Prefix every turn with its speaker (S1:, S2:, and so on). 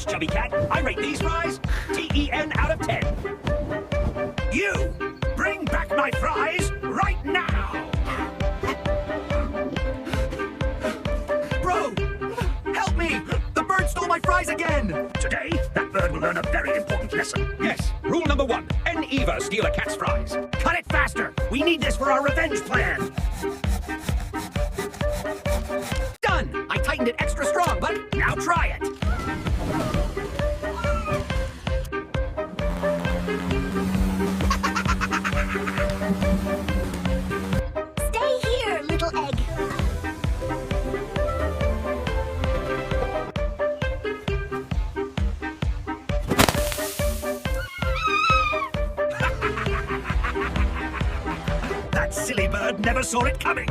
S1: Thanks, Chubby Cat. I rate these fries TEN out of 10. You, bring back my fries right now! Bro, help me! The bird stole my fries again! Today, that bird will learn a very important lesson. Yes, rule number 1, never steal a cat's fries. Cut it faster! We need this for our revenge plan! Done! I tightened it extra strong, but now try it!
S2: Stay here, little egg.
S1: That silly bird never saw it coming.